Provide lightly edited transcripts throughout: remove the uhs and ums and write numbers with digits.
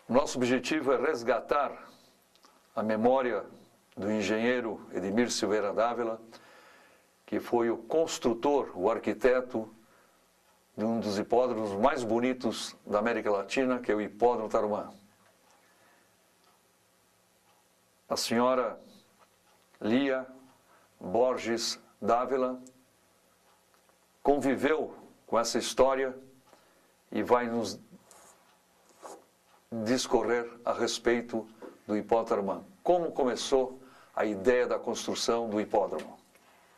Nosso objetivo é resgatar a memória do engenheiro Edmir Silveira Dávila, que foi o construtor, o arquiteto de um dos hipódromos mais bonitos da América Latina, que é o Hipódromo Tarumã. A senhora Lia Borges Dávila conviveu com essa história e vai nos discorrer a respeito do Hipódromo Tarumã. Como começou a ideia da construção do hipódromo?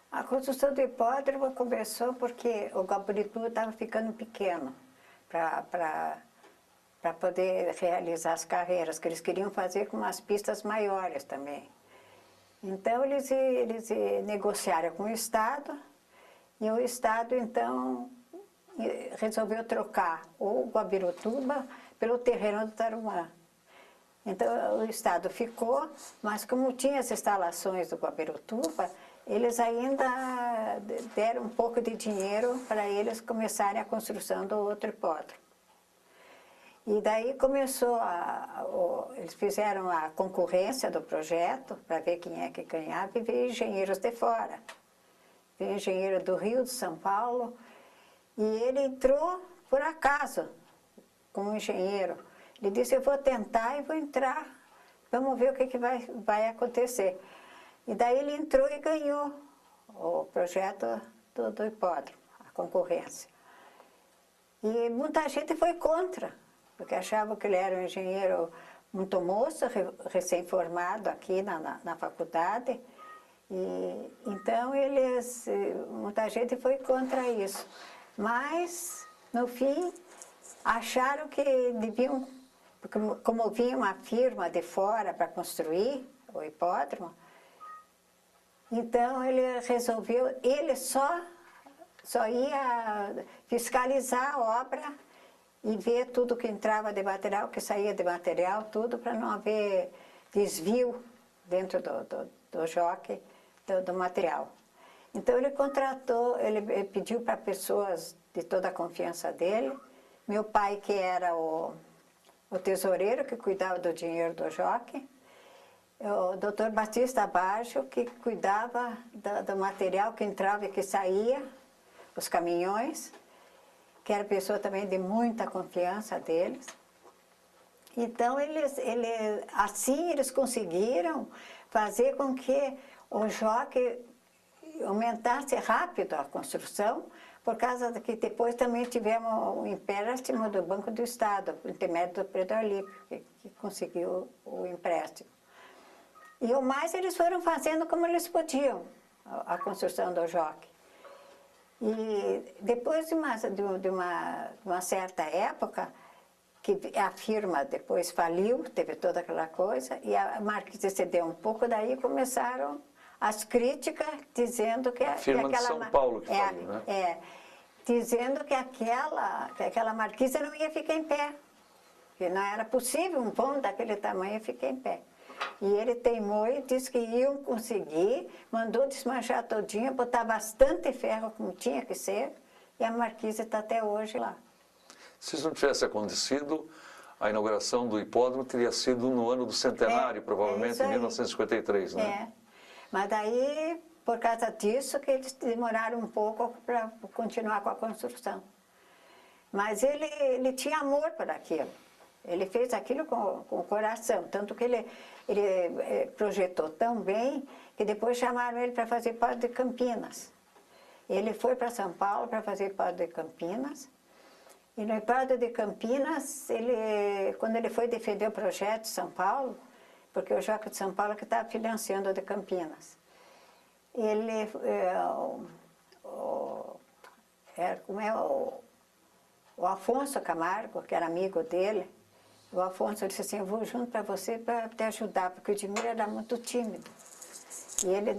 A construção do hipódromo começou porque o Guabirituba estava ficando pequeno para poder realizar as carreiras, que eles queriam fazer com umas pistas maiores também. Então eles negociaram com o Estado, e o Estado então resolveu trocar o Guabirituba pelo terreno do Tarumã. Então o Estado ficou, mas como tinha as instalações do Guabirituba, eles ainda deram um pouco de dinheiro para eles começarem a construção do outro hipódromo. E daí começou, eles fizeram a concorrência do projeto para ver quem é que ganhava, e veio engenheiros de fora. Veio engenheiro do Rio, de São Paulo, e ele entrou por acaso como engenheiro. Ele disse, eu vou tentar e vou entrar, vamos ver o que vai acontecer. E daí ele entrou e ganhou o projeto do hipódromo, a concorrência. E muita gente foi contra, porque achava que ele era um engenheiro muito moço, recém-formado aqui na faculdade. E, então muita gente foi contra isso. Mas, no fim, acharam que deviam, como vinha uma firma de fora para construir o hipódromo, então ele resolveu, ele só ia fiscalizar a obra e ver tudo que entrava de material, que saía de material, tudo, para não haver desvio dentro do jockey, do material. Então ele contratou, ele pediu para pessoas de toda a confiança dele, meu pai, que era o tesoureiro, que cuidava do dinheiro do jockey, o Dr. Batista Baggio, que cuidava do material que entrava e que saía, os caminhões, que era pessoa também de muita confiança deles. Então, assim eles conseguiram fazer com que o jockey aumentasse rápido a construção, por causa de que depois também tivemos um empréstimo do Banco do Estado, por intermédio do Pedro Alípio, que conseguiu o empréstimo. E o mais eles foram fazendo como eles podiam, a construção do jockey. E depois de uma certa época, que a firma depois faliu, teve toda aquela coisa, e a Marquise cedeu um pouco, daí começaram as críticas dizendo que... A firma de São Paulo que faliu, né? Dizendo que aquela Marquise não ia ficar em pé, que não era possível um pão daquele tamanho ficar em pé. E ele teimou e disse que iam conseguir, mandou desmanchar todinha, botar bastante ferro como tinha que ser, e a Marquise está até hoje lá. Se isso não tivesse acontecido, a inauguração do hipódromo teria sido no ano do centenário, provavelmente em 1953, né? Mas daí, por causa disso, que eles demoraram um pouco para continuar com a construção. Mas ele tinha amor por aquilo. Ele fez aquilo com o coração, tanto que ele projetou tão bem que depois chamaram ele para fazer hipódromo de Campinas. Ele foi para São Paulo para fazer hipódromo de Campinas, e no hipódromo de Campinas, quando ele foi defender o projeto de São Paulo, porque o Jockey de São Paulo que estava financiando o de Campinas, o Afonso Camargo, que era amigo dele, o Afonso disse assim, eu vou junto para você para te ajudar, porque o Edmir era muito tímido. E ele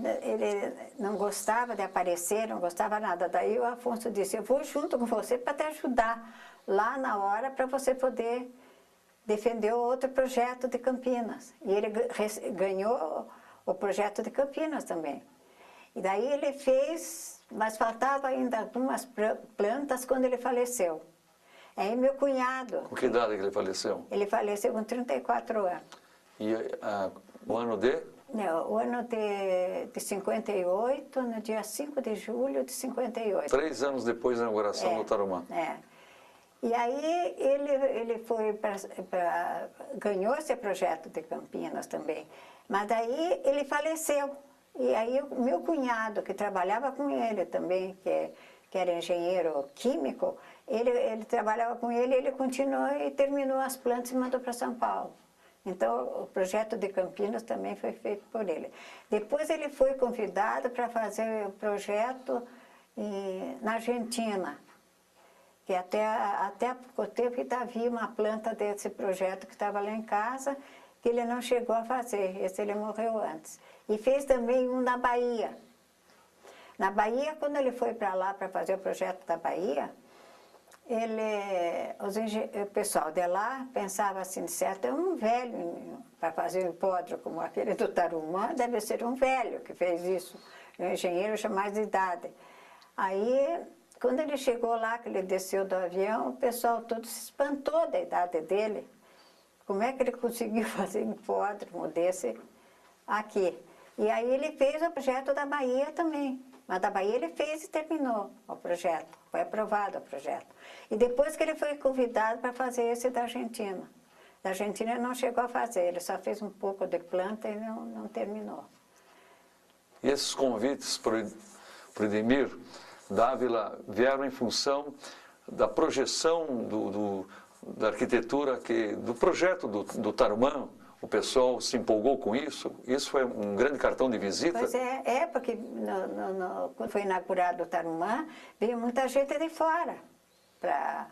não gostava de aparecer, não gostava nada. Daí o Afonso disse, eu vou junto com você para te ajudar lá na hora para você poder defender o outro projeto de Campinas. E ele ganhou o projeto de Campinas também. E daí ele fez, mas faltava ainda algumas plantas quando ele faleceu. Aí meu cunhado, Com que idade que ele faleceu? ele faleceu com 34 anos. E o ano de? Não, o ano de 58, no dia 5 de julho de 58. 3 anos depois da inauguração do Tarumã. É. E aí ele foi ganhou esse projeto de Campinas também. Mas daí ele faleceu. E aí o meu cunhado, que trabalhava com ele também, que era engenheiro químico, ele trabalhava com ele continuou e terminou as plantas e mandou para São Paulo. Então, o projeto de Campinas também foi feito por ele. Depois ele foi convidado para fazer o projeto na Argentina, que até há pouco tempo ainda havia uma planta desse projeto que estava lá em casa, que ele não chegou a fazer, esse ele morreu antes. E fez também um na Bahia. Na Bahia, quando ele foi para lá para fazer o projeto da Bahia, o pessoal de lá pensava assim, certo, é um velho para fazer um hipódromo como aquele do Tarumã, deve ser um velho que fez isso, um engenheiro já mais de idade. Aí, quando ele chegou lá, que ele desceu do avião, o pessoal todo se espantou da idade dele. Como é que ele conseguiu fazer um hipódromo desse aqui? E aí ele fez o projeto da Bahia também. Mas da Bahia ele fez e terminou o projeto, foi aprovado o projeto. E depois que ele foi convidado para fazer esse da Argentina. Da Argentina ele não chegou a fazer, ele só fez um pouco de planta e não terminou. E esses convites para o Edmir Dávila vieram em função da projeção da arquitetura, do projeto do Tarumã. O pessoal se empolgou com isso? Isso foi um grande cartão de visita? Pois porque quando foi inaugurado o Tarumã, veio muita gente de fora para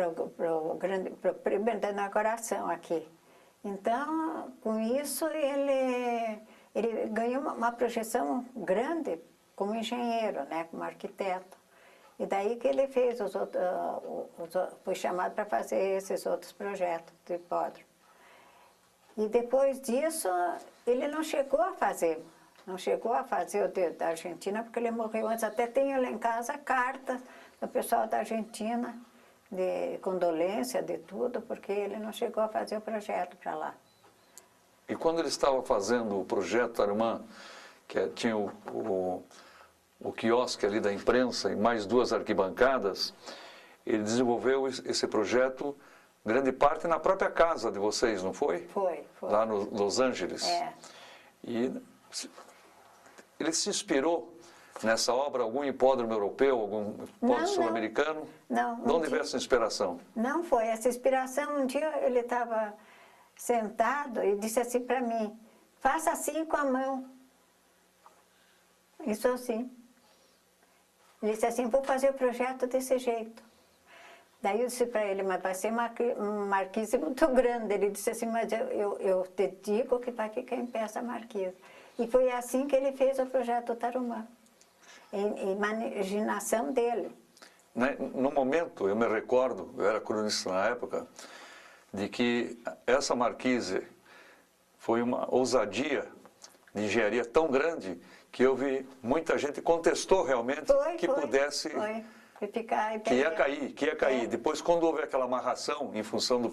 o primeiro da inauguração aqui. Então, com isso, ele ganhou uma projeção grande como engenheiro, né, como arquiteto. E daí que ele fez foi chamado para fazer esses outros projetos de hipódromo. E depois disso, ele não chegou a fazer o da Argentina, porque ele morreu antes. Até tenho lá em casa cartas do pessoal da Argentina, de condolência, de tudo, porque ele não chegou a fazer o projeto para lá. E quando ele estava fazendo o projeto Tarumã, que tinha o quiosque ali da imprensa e mais 2 arquibancadas, ele desenvolveu esse projeto, grande parte na própria casa de vocês, não foi? Foi. Lá no Los Angeles. É. E ele se inspirou nessa obra, algum hipódromo europeu, algum hipódromo sul-americano? Não. De onde veio essa inspiração? Não foi. Essa inspiração, um dia ele estava sentado e disse assim para mim, faça assim com a mão. Isso assim. Ele disse assim, vou fazer o projeto desse jeito. Daí eu disse para ele, mas vai ser uma marquise muito grande. Ele disse assim, mas eu te digo que vai ficar em pé essa marquise. E foi assim que ele fez o projeto Tarumã, em imaginação dele. No momento, eu me recordo, eu era cronista na época, de que essa marquise foi uma ousadia de engenharia tão grande que muita gente contestou realmente pudesse... Que ia cair. Depois, quando houve aquela amarração em função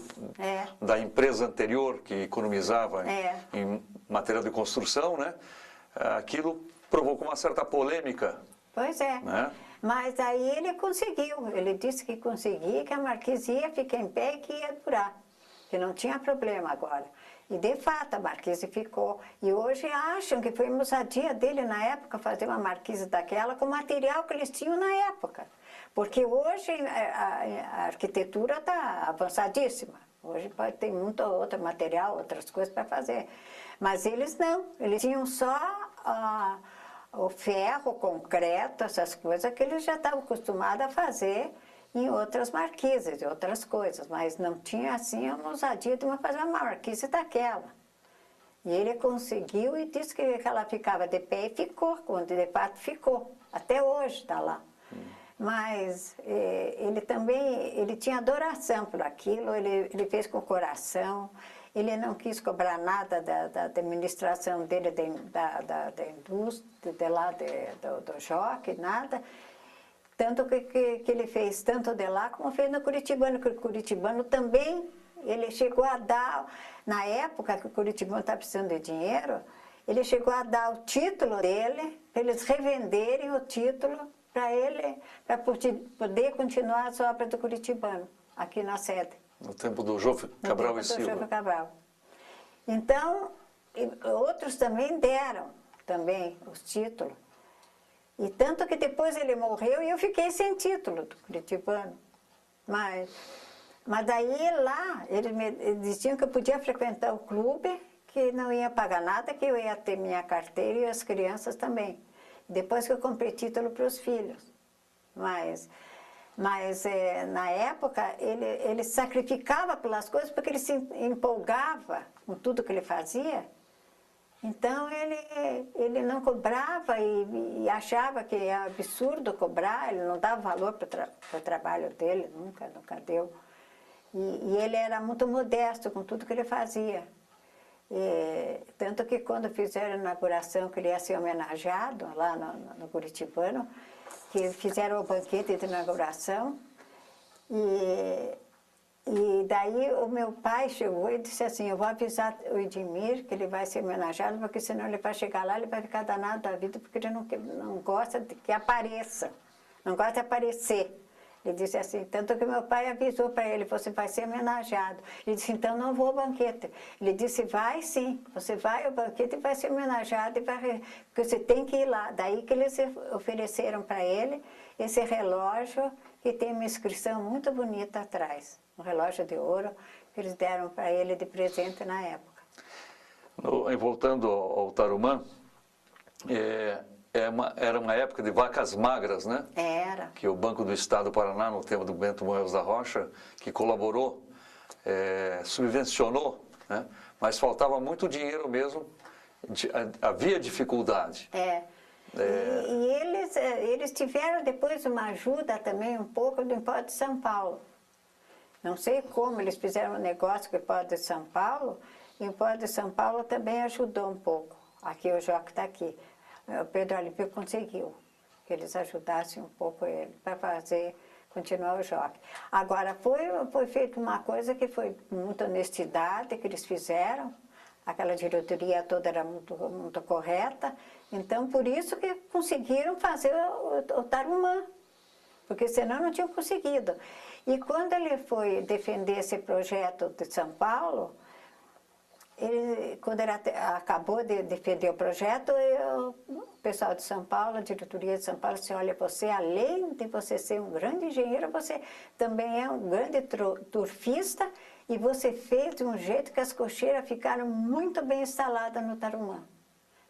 da empresa anterior que economizava em material de construção, né? Aquilo provocou uma certa polêmica. Pois é. Né? Mas aí ele conseguiu. Ele disse que conseguia, que a marquise ia ficar em pé e que ia durar. Que não tinha problema agora. E de fato a marquise ficou. E hoje acham que foi ousadia dele na época fazer uma marquise daquela com o material que eles tinham na época. Porque hoje a arquitetura está avançadíssima. Hoje ter muito outro material, outras coisas para fazer. Mas eles não. Eles tinham só o ferro, o concreto, essas coisas que eles já estavam acostumados a fazer em outras marquises, outras coisas. Mas não tinha assim a ousadia de fazer uma marquise daquela. E ele conseguiu e disse que ela ficava de pé e ficou, quando de fato ficou. Até hoje está lá. Mas ele também tinha adoração por aquilo, ele fez com o coração, ele não quis cobrar nada da administração dele, da indústria, do jockey, nada. Tanto que ele fez tanto de lá como fez no Curitibano, que o Curitibano também, ele chegou a dar, na época que o Curitibano estava precisando de dinheiro, ele chegou a dar o título dele, para eles revenderem o título para ele, para poder continuar as obras do Curitibano, aqui na sede. No tempo do Jô Cabral e Silva. Do Jô Cabral. Então, outros também deram também os títulos. E tanto que depois ele morreu e eu fiquei sem título do Curitibano. Mas daí lá, eles diziam que eu podia frequentar o clube, que não ia pagar nada, que eu ia ter minha carteira e as crianças também. Depois que eu comprei título para os filhos. Mas na época, ele sacrificava pelas coisas porque ele se empolgava com tudo que ele fazia. Então, ele não cobrava e achava que era absurdo cobrar, ele não dava valor para o trabalho dele, nunca deu. E ele era muito modesto com tudo que ele fazia. Tanto que quando fizeram a inauguração, que ele ia ser homenageado lá no Curitibano, que fizeram o banquete de inauguração, e daí o meu pai chegou e disse assim, eu vou avisar o Edmir que ele vai ser homenageado, porque senão ele vai chegar lá, ele vai ficar danado da vida, porque ele não gosta de que apareça, não gosta de aparecer. Ele disse assim, tanto que meu pai avisou para ele, você vai ser homenageado. Ele disse, então não vou ao banquete. Ele disse, vai sim, você vai ao banquete e vai ser homenageado, porque você tem que ir lá. Daí que eles ofereceram para ele esse relógio que tem uma inscrição muito bonita atrás. Um relógio de ouro que eles deram para ele de presente na época. Voltando ao Tarumã, era uma época de vacas magras, né? Era. Que o Banco do Estado do Paraná, no tempo do Bento Moelos da Rocha, que colaborou, subvencionou, né? Mas faltava muito dinheiro mesmo, havia dificuldade. E eles tiveram depois uma ajuda também um pouco do Empório de São Paulo. Não sei como eles fizeram um negócio com o Empório de São Paulo, e o Empório de São Paulo também ajudou um pouco. Aqui o Joque está aqui. O Pedro Alípio conseguiu que eles ajudassem um pouco ele para continuar o Joque. Agora, foi feita uma coisa que foi muita honestidade que eles fizeram, aquela diretoria toda era muito correta, então por isso que conseguiram fazer o Tarumã, porque senão não tinham conseguido. E quando ele foi defender esse projeto de São Paulo, quando ele acabou de defender o projeto, o pessoal de São Paulo, a diretoria de São Paulo, disse, olha, você, além de você ser um grande engenheiro, você também é um grande turfista e você fez de um jeito que as cocheiras ficaram muito bem instaladas no Tarumã.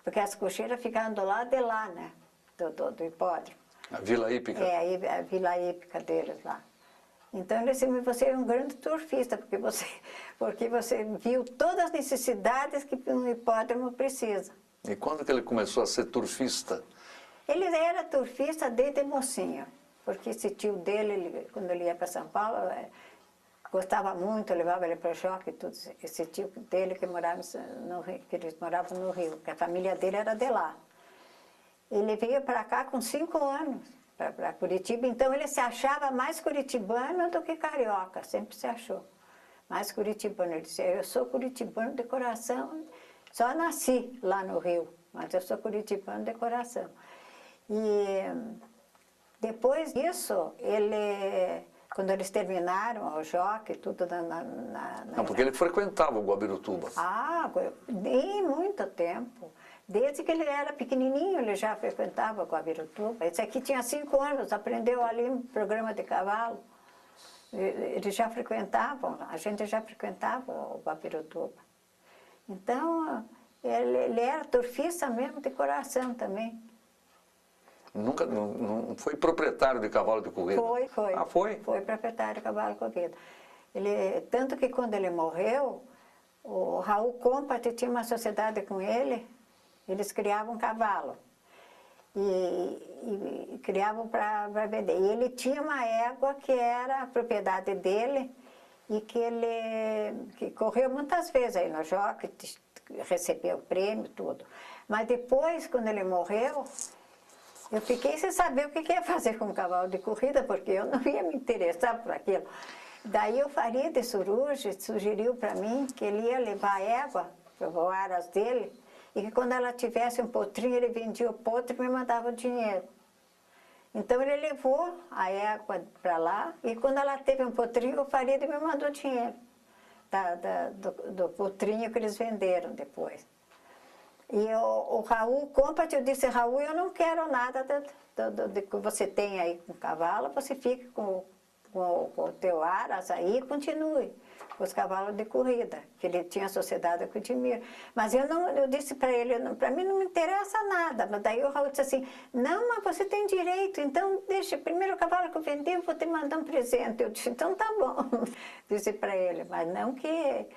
Porque as cocheiras ficaram do lado de lá, né, do hipódromo. A Vila Hípica. A Vila Hípica deles lá. Então, ele disse, você é um grande turfista, porque você viu todas as necessidades que um hipódromo precisa. E quando que ele começou a ser turfista? Ele era turfista desde mocinho, porque esse tio dele, quando ele ia para São Paulo, gostava muito, levava ele para o Joque, tudo. Esse tio dele que eles moravam no Rio, que a família dele era de lá. Ele veio para cá com 5 anos. Para Curitiba, então ele se achava mais curitibano do que carioca, sempre se achou mais curitibano. Ele disse, eu sou curitibano de coração, só nasci lá no Rio, mas eu sou curitibano de coração. E depois disso, quando eles terminaram o Joque, tudo Não, porque ele frequentava o Guabirutuba. Em muito tempo. Desde que ele era pequenininho, ele já frequentava o Guabirutuba. Esse aqui tinha 5 anos, aprendeu ali um programa de cavalo. Eles já frequentavam, a gente já frequentava o Guabirutuba. Então, ele era turfista mesmo de coração também. Nunca, não foi proprietário de cavalo de corrida? Foi. Ah, foi? Foi proprietário de cavalo de corrida. Tanto que quando ele morreu, o Raul Compat tinha uma sociedade com ele. Eles criavam um cavalo e criavam para vender. E ele tinha uma égua que era a propriedade dele e que correu muitas vezes aí no Joque, recebeu prêmio, tudo. Mas depois, quando ele morreu, Eu fiquei sem saber o que ia fazer com um cavalo de corrida, porque eu não ia me interessar por aquilo. Daí o Faria de Suruge sugeriu para mim que ele ia levar a égua para o aras dele, e que quando ela tivesse um potrinho, ele vendia o potro e me mandava o dinheiro. Então ele levou a égua para lá, e quando ela teve um potrinho, o Faria me mandou dinheiro do potrinho que eles venderam depois. E o Raul Compat, eu disse, Raul, eu não quero nada do que você tem aí com o cavalo, você fique com o teu aras aí e continue com os cavalos de corrida, que ele tinha sociedade com o Edmir. Mas eu disse para ele, para mim não me interessa nada. Mas daí o Raul disse assim, não, mas você tem direito, então deixa, primeiro o cavalo que eu vendi, eu vou te mandar um presente. Eu disse, então tá bom, disse para ele, mas não que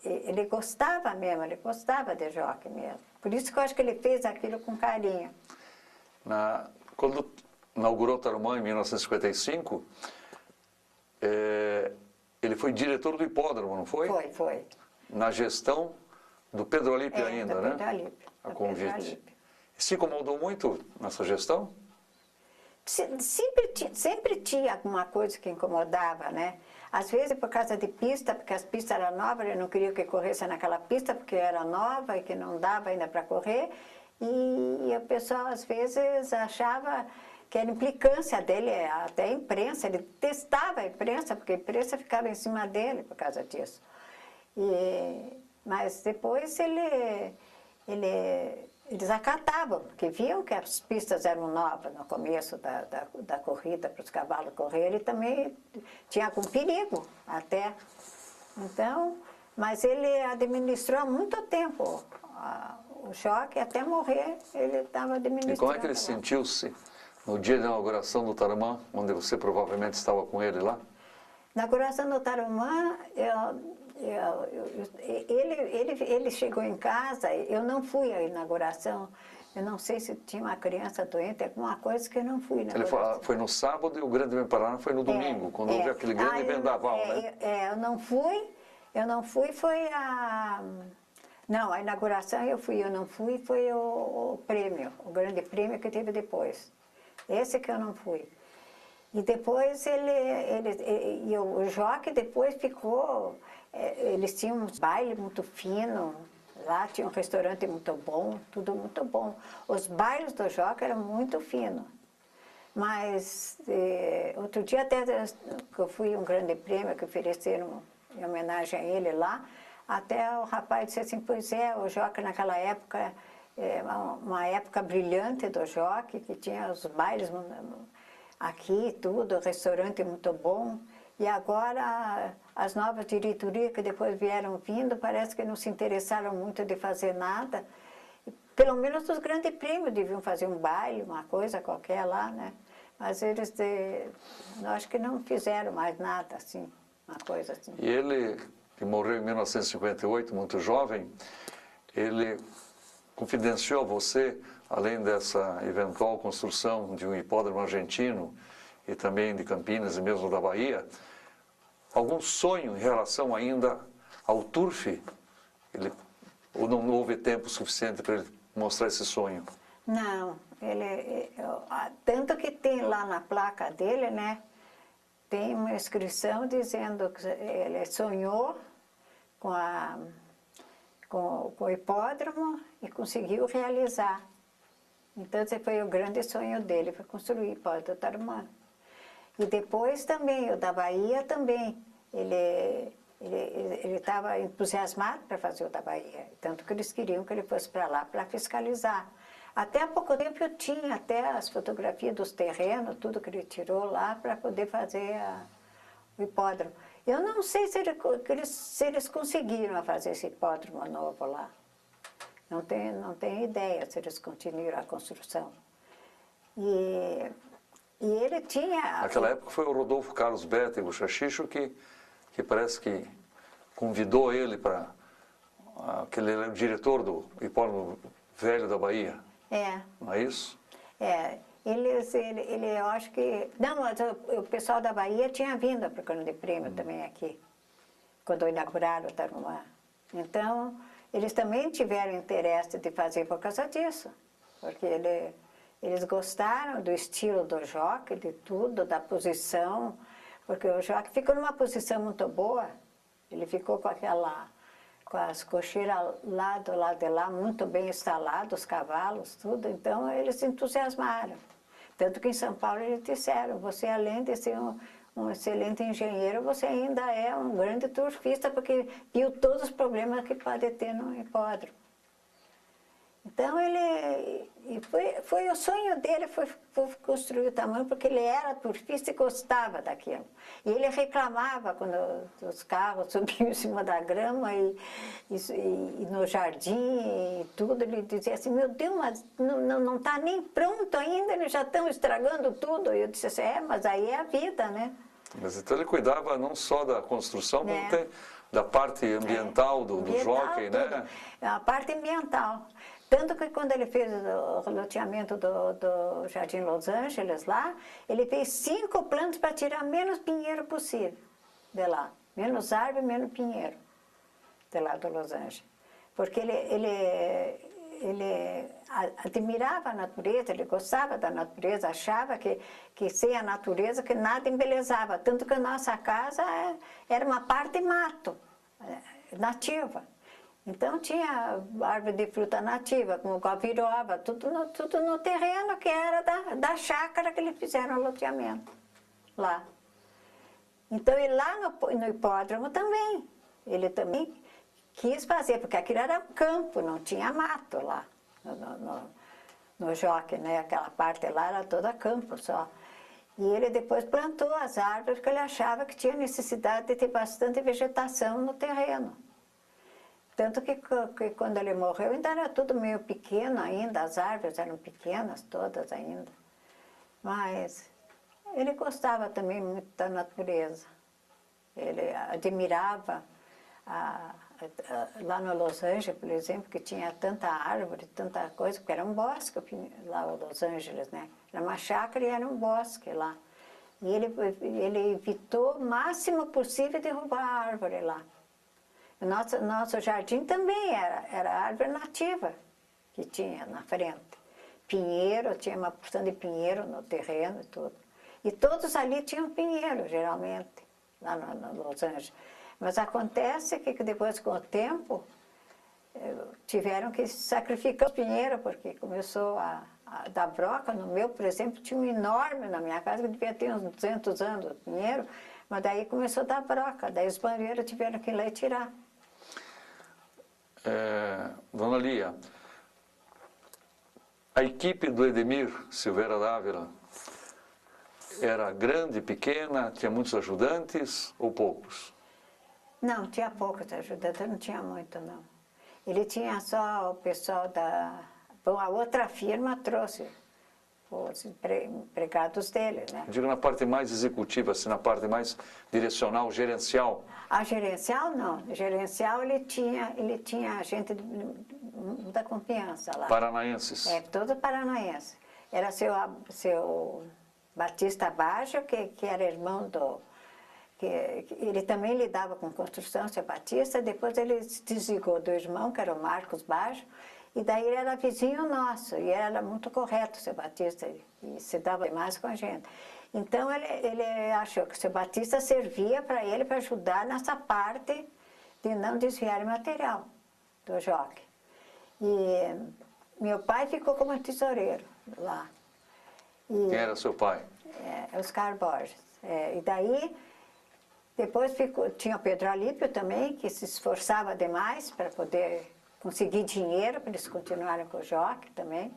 ele gostava mesmo, ele gostava de jockey mesmo. Por isso que eu acho que ele fez aquilo com carinho. Quando inaugurou o Tarumã em 1955, ele foi diretor do hipódromo, não foi? Foi. Na gestão do Pedro Alipe ainda, do né? Pedro Alipe, A convite. Se incomodou muito nessa gestão? Sempre tinha alguma coisa que incomodava, né? Às vezes por causa de pista, porque as pistas eram novas, ele não queria que corresse naquela pista, porque era nova e que não dava ainda para correr. E o pessoal às vezes achava que era implicância dele, até a imprensa, ele testava a imprensa, porque a imprensa ficava em cima dele por causa disso. Mas depois eles acatavam, porque viam que as pistas eram novas no começo da corrida, para os cavalos correrem, e também tinha algum perigo até. Então, mas ele administrou há muito tempo o jockey, até morrer ele estava administrando. E como é que ele sentiu-se no dia da inauguração do Tarumã, onde você provavelmente estava com ele lá? Na inauguração do Tarumã, ele chegou em casa, eu não fui à inauguração, eu não sei se tinha uma criança doente, alguma coisa que eu não fui na inauguração. Ele foi no sábado e o Grande Prêmio Paraná foi no domingo, quando houve aquele grande vendaval, né? Eu não fui, foi a... Não, a inauguração eu não fui, foi o prêmio, o grande prêmio que teve depois. Esse que eu não fui. E depois o jockey depois ficou, eles tinham uns bailes muito finos, lá tinha um restaurante muito bom, tudo muito bom. Os bailes do jockey eram muito finos. Mas outro dia até que eu fui um grande prêmio que ofereceram em homenagem a ele lá, até o rapaz disse assim, pois é, o jockey naquela época, uma época brilhante do jockey, que tinha os bailes aqui, tudo, restaurante muito bom. E agora as novas diretorias que depois vieram vindo, parece que não se interessaram muito de fazer nada. Pelo menos os grandes prêmios deviam fazer um baile, uma coisa qualquer lá, né? Mas eles, acho que não fizeram mais nada assim, uma coisa assim. E ele, que morreu em 1958, muito jovem, ele confidenciou a você, além dessa eventual construção de um hipódromo argentino e também de Campinas e mesmo da Bahia, algum sonho em relação ainda ao turf? Ou não houve tempo suficiente para ele mostrar esse sonho? Não, tanto que tem lá na placa dele, né, tem uma inscrição dizendo que ele sonhou com o hipódromo e conseguiu realizar. Então esse foi o grande sonho dele, foi construir o hipódromo do Tarumã. E depois também, o da Bahia também, ele estava entusiasmado para fazer o da Bahia, tanto que eles queriam que ele fosse para lá para fiscalizar. Até há pouco tempo eu tinha até as fotografias dos terrenos, tudo que ele tirou lá para poder fazer o hipódromo. Eu não sei se eles conseguiram fazer esse hipódromo novo lá. Não tenho ideia se eles continuaram a construção. E ele tinha... Naquela época foi o Rodolfo Carlos Bétego Chachicho que parece que convidou ele para... que ele era o diretor do hipódromo velho da Bahia. Não é isso? Eu acho que... Não, mas o pessoal da Bahia tinha vindo para o Grande Prêmio também aqui, quando inauguraram o Tarumã. Então, eles também tiveram interesse de fazer por causa disso, porque Eles gostaram do estilo do Joque, de tudo, da posição, porque o Joque ficou numa posição muito boa. Ele ficou com as cocheiras lá do lado de lá, muito bem instalados, os cavalos, tudo. Então, eles se entusiasmaram. Tanto que em São Paulo eles disseram, você além de ser um excelente engenheiro, você ainda é um grande turfista, porque viu todos os problemas que pode ter no hipódromo. Então, foi o sonho dele, foi construir o tamanho, porque ele era turfista e gostava daquilo. E ele reclamava quando os carros subiam em cima da grama e no jardim e tudo. Ele dizia assim, meu Deus, mas não está nem pronto ainda, eles já estão estragando tudo. E eu disse assim, mas aí é a vida, né? Mas então ele cuidava não só da construção, como da parte ambiental do jockey, né? A parte ambiental. Tanto que quando ele fez o loteamento do Jardim Los Angeles lá, ele fez 5 planos para tirar menos pinheiro possível de lá. Menos árvore, menos pinheiro de lá do Los Angeles. Porque ele admirava a natureza, ele gostava da natureza, achava que sem a natureza que nada embelezava. Tanto que a nossa casa era uma parte mato, nativa. Então tinha árvore de fruta nativa, como guabiroba, tudo no terreno que era da chácara que eles fizeram o loteamento, lá. Então, e lá no hipódromo também, ele também quis fazer, porque aquilo era um campo, não tinha mato lá, no jockey, né? Aquela parte lá era toda campo só. E ele depois plantou as árvores, porque ele achava que tinha necessidade de ter bastante vegetação no terreno. Tanto que quando ele morreu ainda era tudo meio pequeno ainda, as árvores eram pequenas todas ainda. Mas ele gostava também muito da natureza. Ele admirava, lá no Los Angeles, por exemplo, que tinha tanta árvore, tanta coisa, porque era um bosque lá no Los Angeles, né? Era uma chácara e era um bosque lá. E ele evitou o máximo possível derrubar a árvore lá. Nosso jardim também era árvore nativa que tinha na frente. Pinheiro, tinha uma porção de pinheiro no terreno e tudo. E todos ali tinham pinheiro, geralmente, lá no Los Angeles. Mas acontece que depois, com o tempo, tiveram que sacrificar o pinheiro, porque começou a dar broca. No meu, por exemplo, tinha um enorme na minha casa, que devia ter uns 200 anos, o pinheiro, mas daí começou a dar broca, daí os banheiros tiveram que ir lá e tirar. Dona Lia, a equipe do Edemir Silveira Dávila era grande, pequena, tinha muitos ajudantes ou poucos? Não, tinha poucos ajudantes, não tinha muito não. Ele tinha só o pessoal Bom, a outra firma trouxe os empregados dele, né? Digo na parte mais executiva, assim, na parte mais direcional, gerencial. A gerencial não. Gerencial ele tinha gente de muita confiança lá. Paranaenses. Todo paranaense. Era seu Batista Baggio, que era irmão ele também lidava com construção, seu Batista. Depois ele se desligou do irmão, que era o Marcos Baggio. E daí ele era vizinho nosso, e era muito correto, o seu Batista, e se dava demais com a gente. Então ele achou que o seu Batista servia para ele, para ajudar nessa parte de não desviar material do jockey. E meu pai ficou como tesoureiro lá. Quem era seu pai? Oscar Borges. E daí, depois tinha o Pedro Alípio também, que se esforçava demais para poder conseguir dinheiro para eles continuarem com o jockey também.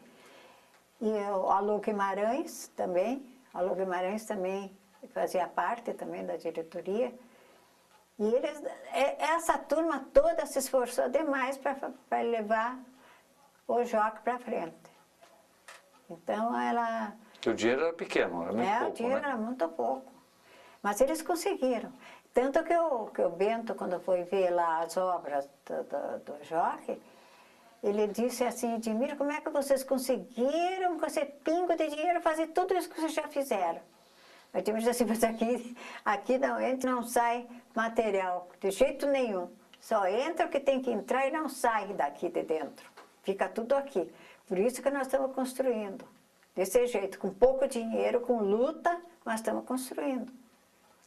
E o Alô Guimarães também. O Alô Guimarães também fazia parte também da diretoria. E essa turma toda se esforçou demais para levar o jockey para frente. Então o dinheiro era pequeno, era muito pouco, o dinheiro era muito pouco. Mas eles conseguiram. Tanto que o Bento, quando foi ver lá as obras do jockey, ele disse assim, Edmir, como é que vocês conseguiram, com esse pingo de dinheiro, fazer tudo isso que vocês já fizeram? Eu disse assim, mas aqui não entra, não sai material, de jeito nenhum. Só entra o que tem que entrar e não sai daqui de dentro. Fica tudo aqui. Por isso que nós estamos construindo Desse jeito, com pouco dinheiro, com luta, nós estamos construindo.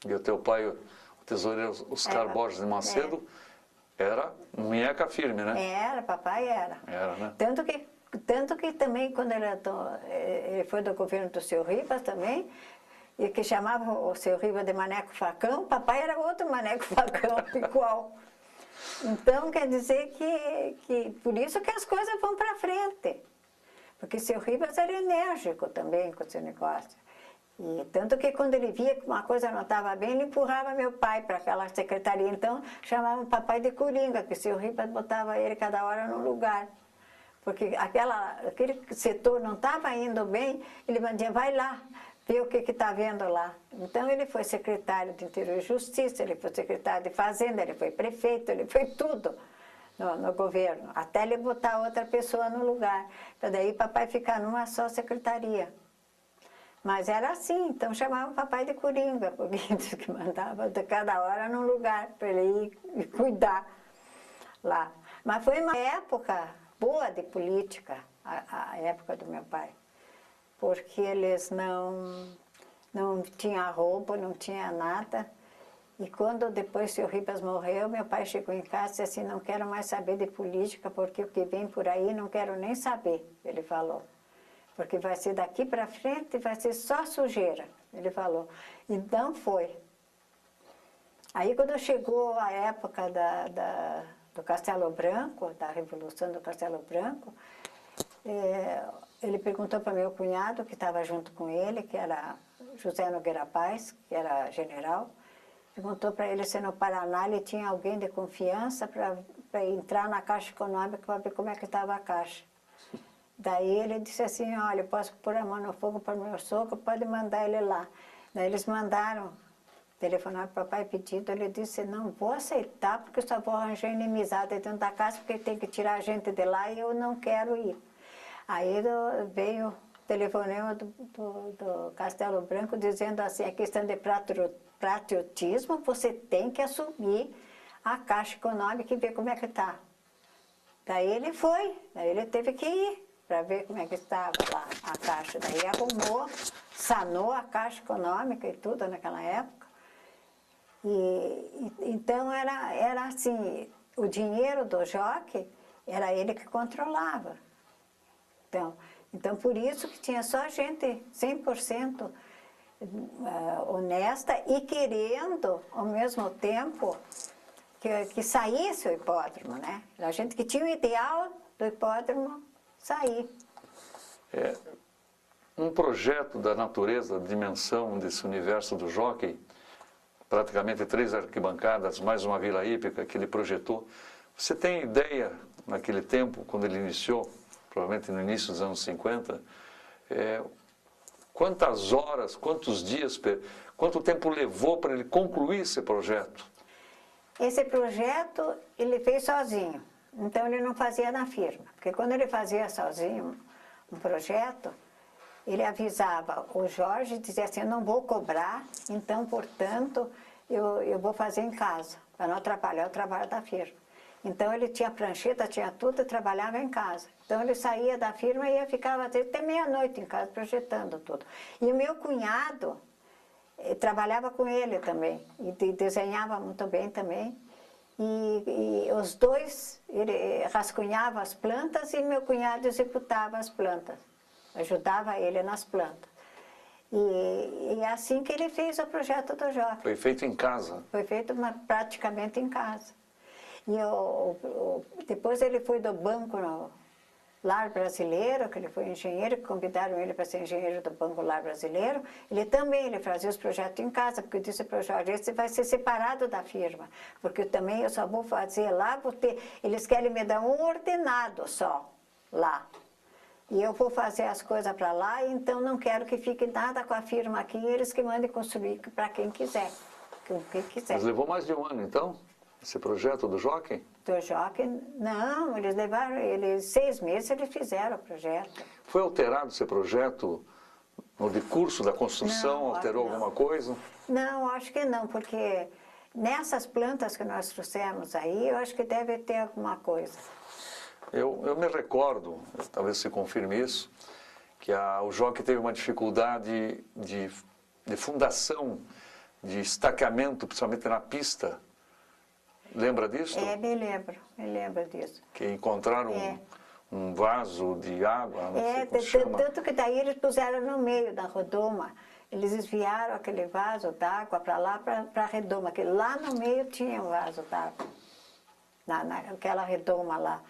E o teu pai, o tesoureiro Oscar Borges de Macedo, era munheca firme, né? Era, papai era. Era, né? Tanto que também, quando ele foi do governo do seu Ribas também, e que chamava o seu Ribas de Maneco Facão, papai era outro Maneco Facão, igual. Então, quer dizer que por isso que as coisas vão para frente. Porque seu Ribas era enérgico também com esse negócio. E tanto que quando ele via que uma coisa não estava bem, ele empurrava meu pai para aquela secretaria. Então, chamavam o papai de coringa, que seu Ribas botava ele cada hora num lugar. Porque aquele setor não estava indo bem, ele mandia, vai lá, ver o que está vendo lá. Então ele foi secretário de Interior e Justiça, ele foi secretário de Fazenda, ele foi prefeito, ele foi tudo no governo, até ele botar outra pessoa no lugar, para daí papai ficar numa só secretaria. Mas era assim, então chamava o papai de coringa, porque diz que mandava de cada hora num lugar para ele ir e cuidar lá. Mas foi uma época boa de política, a época do meu pai, porque eles não tinham roubo, não tinha nada. E quando depois o seu Ribas morreu, meu pai chegou em casa e disse assim, não quero mais saber de política, porque o que vem por aí não quero nem saber, ele falou. Porque vai ser daqui para frente, vai ser só sujeira, ele falou. Então foi. Aí quando chegou a época do Castelo Branco, da Revolução do Castelo Branco, ele perguntou para meu cunhado, que estava junto com ele, que era José Nogueira Paz, que era general, perguntou para ele se no Paraná ele tinha alguém de confiança para entrar na Caixa Econômica para ver como é que estava a Caixa. Daí ele disse assim, olha, eu posso pôr a mão no fogo para o meu sogro, pode mandar ele lá. Daí eles mandaram, telefonaram para o papai pedindo, ele disse, não vou aceitar porque só vou arranjar inimizade dentro da casa porque tem que tirar a gente de lá e eu não quero ir. Aí veio o telefonema do Castelo Branco dizendo assim, a questão de patriotismo, você tem que assumir a Caixa Econômica e ver como é que está. Daí ele foi, daí ele teve que ir para ver como é que estava lá a Caixa. Daí arrumou, sanou a Caixa Econômica e tudo naquela época. Então era assim, o dinheiro do jockey era ele que controlava. Então por isso que tinha só gente 100% honesta e querendo, ao mesmo tempo, que saísse o hipódromo, né? A gente que tinha o ideal do hipódromo sair. Um projeto da natureza, da dimensão desse universo do jockey, praticamente 3 arquibancadas, mais uma vila hípica que ele projetou. Você tem ideia, naquele tempo, quando ele iniciou, provavelmente no início dos anos 50, quantas horas, quantos dias, quanto tempo levou para ele concluir esse projeto? Esse projeto ele fez sozinho, então ele não fazia na firma, porque quando ele fazia sozinho um projeto, ele avisava o Jorge, dizia assim, eu não vou cobrar, então, portanto, eu vou fazer em casa, para não atrapalhar o trabalho da firma. Então ele tinha prancheta, tinha tudo e trabalhava em casa. Então ele saía da firma e ficava até meia-noite em casa projetando tudo. E o meu cunhado trabalhava com ele também, e desenhava muito bem também. E os dois, ele rascunhava as plantas e meu cunhado executava as plantas, ajudava ele nas plantas. E é assim que ele fez o projeto do jockey. Foi feito em casa? Foi feito praticamente em casa. E depois ele foi do banco no Lar Brasileiro, que ele foi engenheiro, que convidaram ele para ser engenheiro do Banco Lar Brasileiro. Ele fazia os projetos em casa, porque eu disse para o Jorge, esse vai ser separado da firma, porque também eu só vou fazer lá, eles querem me dar um ordenado só lá. E eu vou fazer as coisas para lá, então não quero que fique nada com a firma aqui, eles que mandem construir para quem quiser. Mas levou mais de um ano, então, esse projeto do jockey? Do jockey, não, eles levaram, 6 meses eles fizeram o projeto. Foi alterado esse projeto no decurso da construção, não, alterou alguma coisa? Não, acho que não, porque nessas plantas que nós trouxemos aí, eu acho que deve ter alguma coisa. Eu me recordo, talvez se confirme isso, que o jockey teve uma dificuldade de fundação, de estacamento, principalmente na pista. Lembra disso? Me lembro disso. Que encontraram um vaso de água, não sei como se chama. Tanto que daí eles puseram no meio da redoma, eles desviaram aquele vaso d'água para lá, para a redoma, que lá no meio tinha um vaso d'água, naquela redoma lá.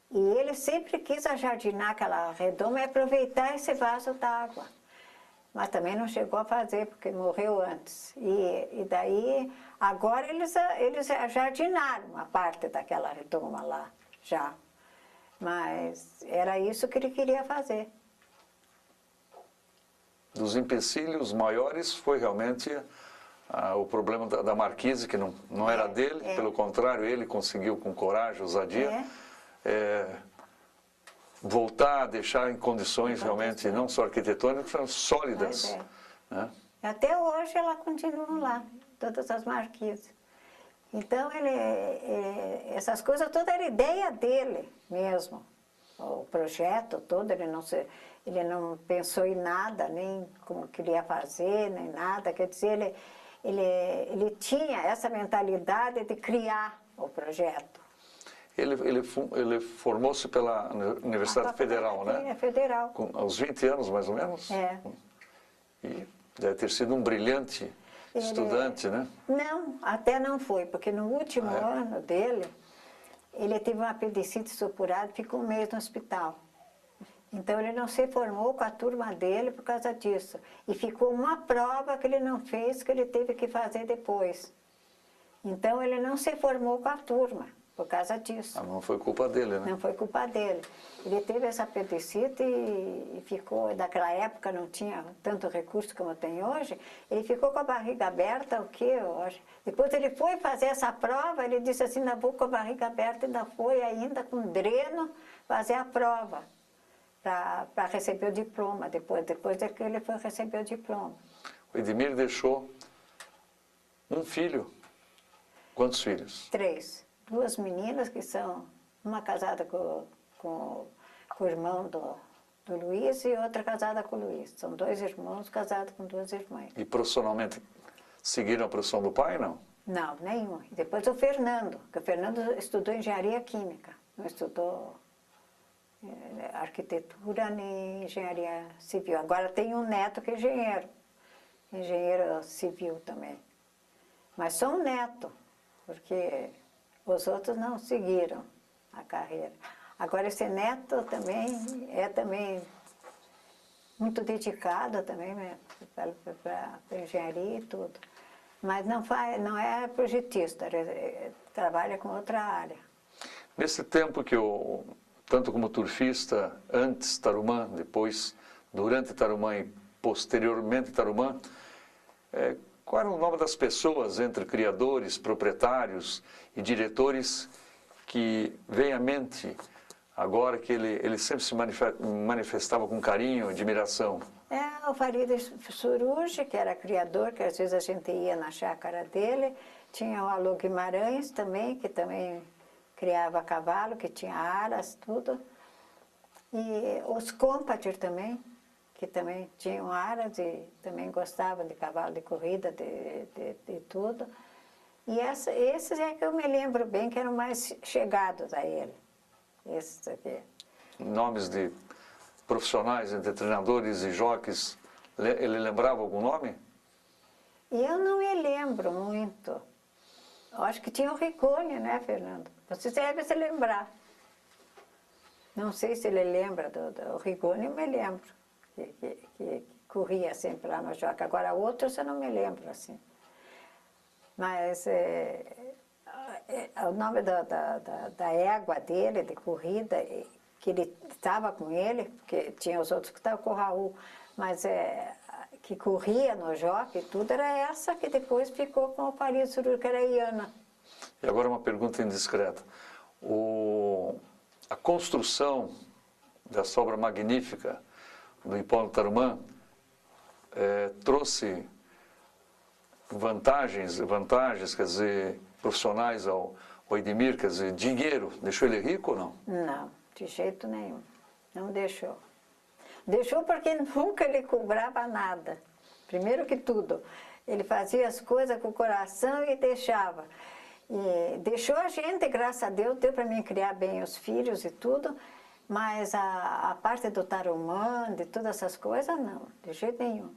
E ele sempre quis ajardinar aquela redoma e aproveitar esse vaso d'água. Mas também não chegou a fazer, porque morreu antes. E daí, agora eles ajardinaram a parte daquela redoma lá, já. Mas era isso que ele queria fazer. Dos empecilhos maiores foi realmente o problema da marquise, que não era dele, pelo contrário, ele conseguiu com coragem, ousadia, voltar a deixar em condições realmente não só arquitetônicas, mas sólidas. Né? Até hoje ela continua lá, todas as marquises. Então, essas coisas todas eram ideia dele mesmo. O projeto todo, ele não pensou em nada, nem como queria fazer, nem nada. Quer dizer, ele tinha essa mentalidade de criar o projeto. Ele formou-se pela Universidade Federal, né? Federal. Aos 20 anos, mais ou menos? E deve ter sido um brilhante estudante, né? Não, até não foi, porque no último ano dele, ele teve uma apendicite supurada e ficou um mês no hospital. Então ele não se formou com a turma dele por causa disso. E ficou uma prova que ele não fez, que ele teve que fazer depois. Então ele não se formou com a turma por causa disso. Não foi culpa dele, né? Não foi culpa dele. Ele teve essa apendicite e ficou, naquela época não tinha tanto recurso como tem hoje, ele ficou com a barriga aberta, o quê? Depois ele foi fazer essa prova, ele disse assim, ainda vou com a barriga aberta, ainda foi ainda com dreno fazer a prova, para receber o diploma, depois é que ele foi receber o diploma. O Edmir deixou um filho. Quantos filhos? 3. 2 meninas que são, uma casada com o irmão do Luiz e outra casada com o Luiz. São 2 irmãos casados com 2 irmãs. E profissionalmente seguiram a profissão do pai, não? Não, nenhum. E depois o Fernando, que o Fernando estudou engenharia química, não estudou arquitetura nem engenharia civil. Agora tem um neto que é engenheiro civil também. Mas só um neto, porque os outros não seguiram a carreira. Agora esse neto também é muito dedicado também, né, para engenharia e tudo. Mas não é projetista, ele trabalha com outra área. Nesse tempo que tanto como turfista, antes Tarumã, depois durante Tarumã e posteriormente Tarumã, qual era o nome das pessoas entre criadores, proprietários e diretores que vem à mente agora que ele sempre se manifestava com carinho, admiração? O Farid Suruge, que era criador, que às vezes a gente ia na chácara dele. Tinha o Alô Guimarães também, que também criava cavalo, que tinha aras, tudo. E os Compater também, que também tinham aras e também gostavam de cavalo de corrida, de tudo. E esses é que eu me lembro bem, que eram mais chegados a ele. Esses aqui. Nomes de profissionais, entre treinadores e jockeys, ele lembrava algum nome? Eu não me lembro muito. Eu acho que tinha o Rigoni, né, Fernando? Você deve se lembrar. Não sei se ele lembra do Rigoni, eu me lembro. Que corria sempre lá no jockey. Agora outros eu não me lembro assim. Mas o nome da égua dele, de corrida, que ele estava com ele, porque tinha os outros que estavam com o Raul, mas que corria no jockey e tudo, era essa que depois ficou com o Farid Suruge, que era a Iana. E agora uma pergunta indiscreta. A construção dessa obra magnífica do Hipólito Tarumã trouxe vantagens, quer dizer, profissionais ao Edmir, quer dizer, dinheiro, deixou ele rico ou não? Não, de jeito nenhum, não deixou. Deixou porque nunca lhe cobrava nada. Primeiro que tudo, ele fazia as coisas com o coração e deixava. E deixou a gente, graças a Deus, deu para mim criar bem os filhos e tudo, mas a parte do Tarumã, de todas essas coisas, não, de jeito nenhum.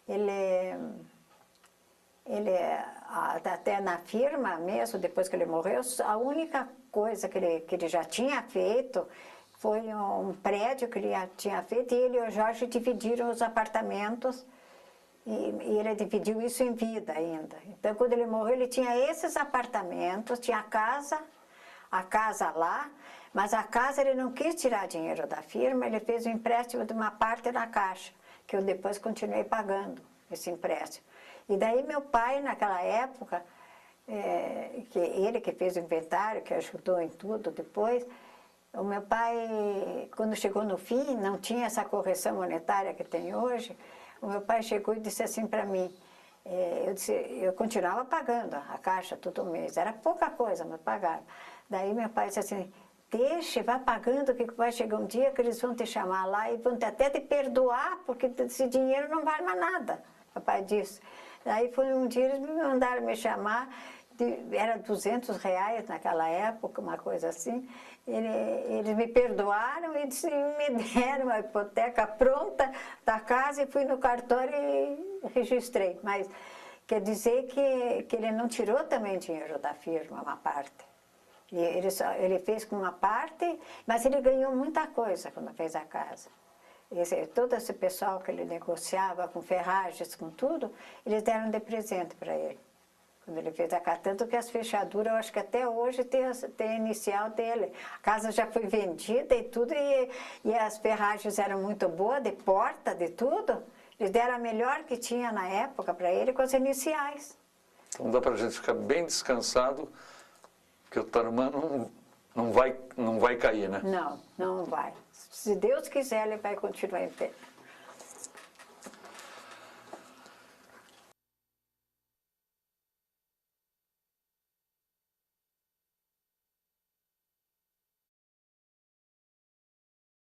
Ele até na firma mesmo, depois que ele morreu, a única coisa que ele já tinha feito foi um prédio que ele tinha feito, e ele e o Jorge dividiram os apartamentos, e ele dividiu isso em vida ainda. Então, quando ele morreu, ele tinha esses apartamentos, tinha a casa lá, mas a casa ele não quis tirar dinheiro da firma, ele fez um empréstimo de uma parte da Caixa, que eu depois continuei pagando esse empréstimo. E daí meu pai, naquela época, ele que fez o inventário, que ajudou em tudo depois, o meu pai, quando chegou no fim, não tinha essa correção monetária que tem hoje, o meu pai chegou e disse assim para mim, eu continuava pagando a Caixa todo mês, era pouca coisa, mas pagava. Daí meu pai disse assim, deixe, vá pagando, que vai chegar um dia que eles vão te chamar lá e vão até te perdoar, porque esse dinheiro não vale mais nada. Papai disse. Daí foi um dia, eles me mandaram me chamar, era R$200 naquela época, uma coisa assim. Eles me perdoaram e me deram a hipoteca pronta da casa e fui no cartório e registrei. Mas quer dizer que ele não tirou também dinheiro da firma, uma parte. Ele fez com uma parte, mas ele ganhou muita coisa quando fez a casa. Todo esse pessoal que ele negociava com ferragens, com tudo, eles deram de presente para ele. Quando ele fez a casa, tanto que as fechaduras, eu acho que até hoje tem a inicial dele. A casa já foi vendida e tudo, e as ferragens eram muito boas, de porta, de tudo. Eles deram a melhor que tinha na época para ele, com as iniciais. Então dá para a gente ficar bem descansado, que o Tarumã não vai cair, né? Não vai. Se Deus quiser, ele vai continuar em pé.